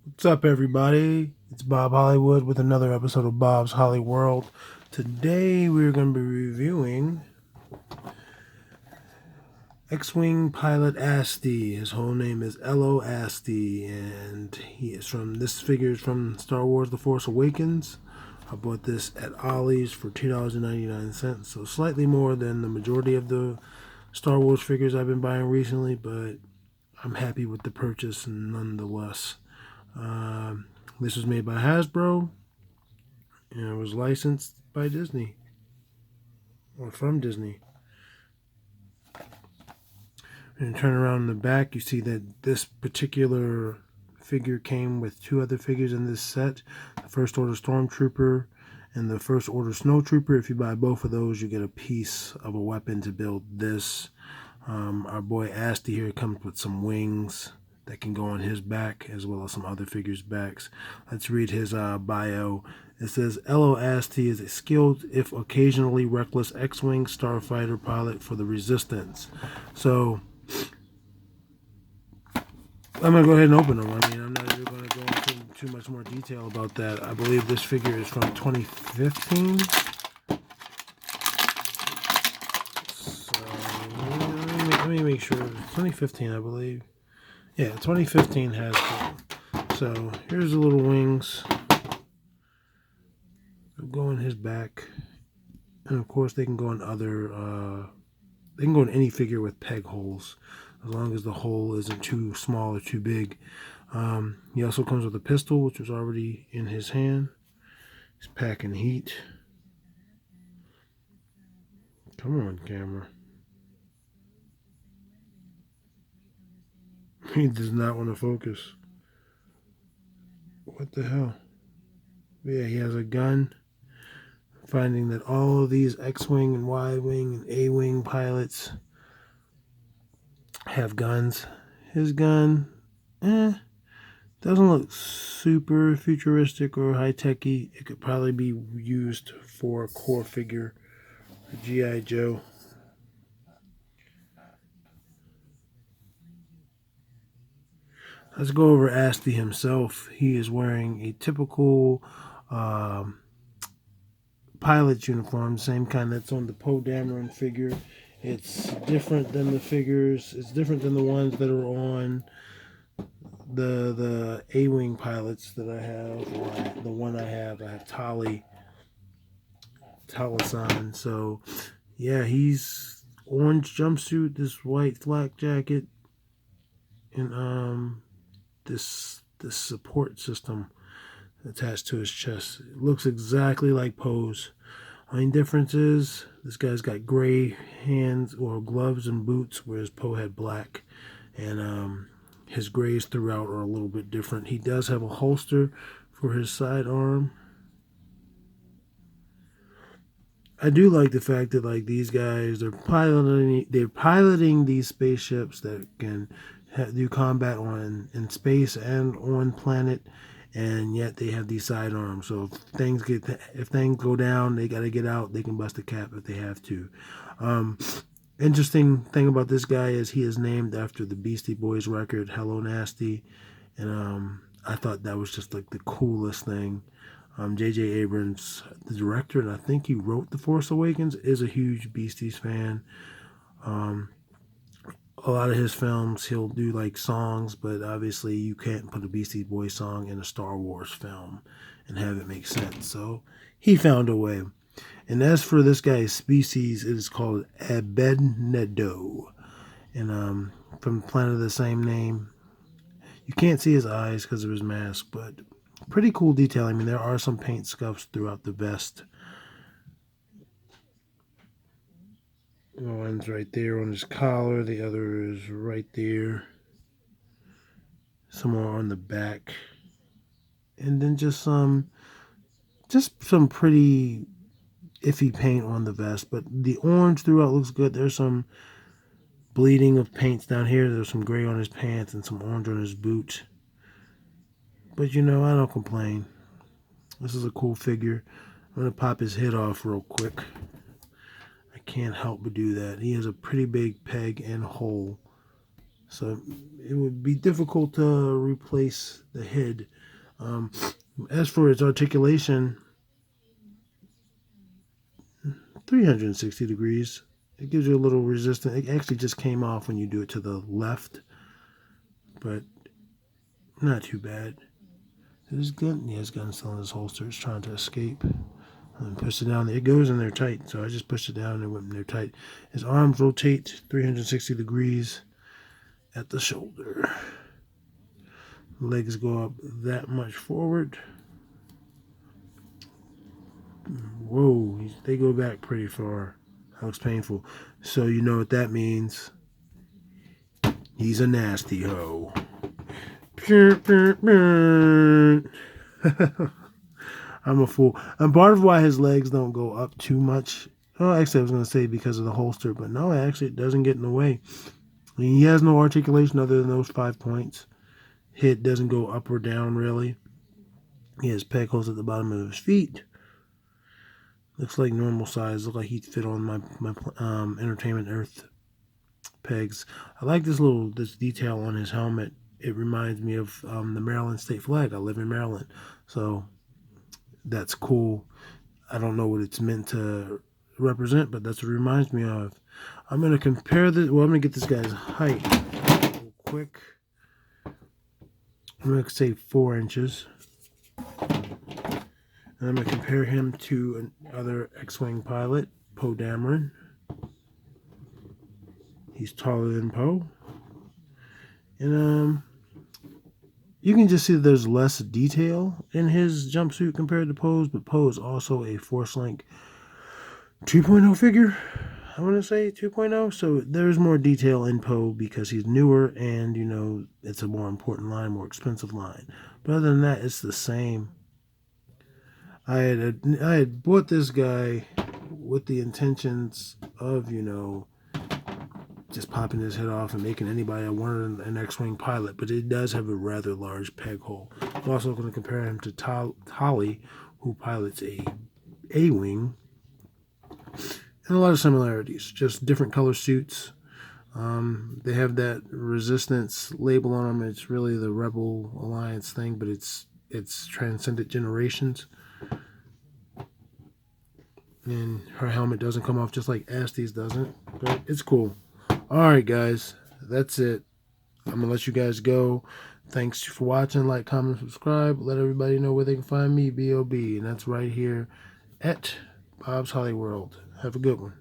What's up, everybody? It's Bob Hollywood with another episode of Bob's Holly World. Today, we're going to be reviewing X-Wing pilot Asty. His whole name is Elo Asty, and this figure is from Star Wars The Force Awakens. I bought this at Ollie's for $2.99, so slightly more than the majority of the Star Wars figures I've been buying recently, but I'm happy with the purchase nonetheless. This was made by Hasbro, and it was licensed by Disney, or from Disney. And turn around in the back, you see that this particular figure came with two other figures in this set, the First Order Stormtrooper and the First Order Snowtrooper. If you buy both of those, you get a piece of a weapon to build this. Our boy Asty here comes with some wings that can go on his back, as well as some other figures' backs. Let's read his bio. It says, Elo Asty is a skilled, if occasionally reckless, X-Wing starfighter pilot for the Resistance. So, I'm going to go ahead and open them. I mean, I'm not even going to go into too much more detail about that. I believe this figure is from 2015. So, let me make sure. 2015, I believe. Yeah, 2015 has them. So here's the little wings. They'll go in his back, and of course they can go in they can go in any figure with peg holes, as long as the hole isn't too small or too big. He also comes with a pistol, which was already in his hand. He's packing heat. Come on, camera. He does not want to focus. What the hell? Yeah, he has a gun. Finding that all of these X-Wing and Y-Wing and A-Wing pilots have guns. His gun, doesn't look super futuristic or high-techy. It could probably be used for a core figure, a G.I. Joe. Let's go over Asty himself. He is wearing a typical pilot's uniform, same kind that's on the Poe Dameron figure. It's different than the figures. It's different than the ones that are on the A-Wing pilots that I have, or the one I have Talasan. So yeah, he's orange jumpsuit, this white flak jacket, and this support system attached to his chest. It looks exactly like Poe's. Only difference is this guy's got gray hands or gloves and boots, whereas Poe had black, and his grays throughout are a little bit different. He does have a holster for his sidearm. I do like the fact that like these guys, they're piloting these spaceships that can do combat in space and on planet, and yet they have these sidearms. So if things go down, they got to get out. They can bust a cap if they have to. Interesting thing about this guy is he is named after the Beastie Boys record "Hello Nasty," and I thought that was just like the coolest thing. J.J. Abrams, the director, and I think he wrote The Force Awakens, is a huge Beasties fan. A lot of his films, he'll do like songs, but obviously you can't put a Beastie Boys song in a Star Wars film and have it make sense. So he found a way. And as for this guy's species, it is called Abednedo, and from the planet of the same name. You can't see his eyes because of his mask, but pretty cool detailing. I mean, there are some paint scuffs throughout the vest. One's right there on his collar. The other is right there. Somewhere on the back. And then just some pretty iffy paint on the vest. But the orange throughout looks good. There's some bleeding of paints down here. There's some gray on his pants and some orange on his boot. But you know, I don't complain. This is a cool figure. I'm going to pop his head off real quick. I can't help but do that. He has a pretty big peg and hole. So it would be difficult to replace the head. As for its articulation, 360 degrees. It gives you a little resistance. It actually just came off when you do it to the left, but not too bad. His gun, yeah, his gun's still in his holster. It's trying to escape. And push it down. It goes in there tight, so I just pushed it down and it went in there tight. His arms rotate 360 degrees at the shoulder. Legs go up that much forward. Whoa, they go back pretty far. That looks painful. So you know what that means. He's a nasty hoe. I'm a fool. And part of why his legs don't go up too much. Oh, actually, I was going to say because of the holster, but no, actually, it doesn't get in the way. I mean, he has no articulation other than those 5 points. Head doesn't go up or down, really. He has peg holes at the bottom of his feet. Looks like normal size. Looks like he'd fit on my Entertainment Earth pegs. I like this detail on his helmet. It reminds me of the Maryland state flag. I live in Maryland, so that's cool. I don't know what it's meant to represent, but that's what it reminds me of. I'm going to compare this. Well, I'm going to get this guy's height real quick. I'm going to say 4 inches. And I'm going to compare him to another X-Wing pilot, Poe Dameron. He's taller than Poe. And you can just see that there's less detail in his jumpsuit compared to Poe's, but Poe is also a Force Link 2.0 figure. I want to say 2.0. So there's more detail in Poe because he's newer and, you know, it's a more important line, more expensive line. But other than that, it's the same. I had bought this guy with the intentions of, you know, just popping his head off and making anybody I wanted an X-Wing pilot, but it does have a rather large peg hole. I'm also going to compare him to Tali, who pilots a A-Wing, and a lot of similarities, just different color suits. They have that Resistance label on them. It's really the Rebel Alliance thing, but it's transcended generations. And her helmet doesn't come off just like Asty's doesn't, but it's cool. Alright guys, that's it. I'm going to let you guys go. Thanks for watching. Like, comment, subscribe. Let everybody know where they can find me, B.O.B. And that's right here at Bob's Hollyworld. Have a good one.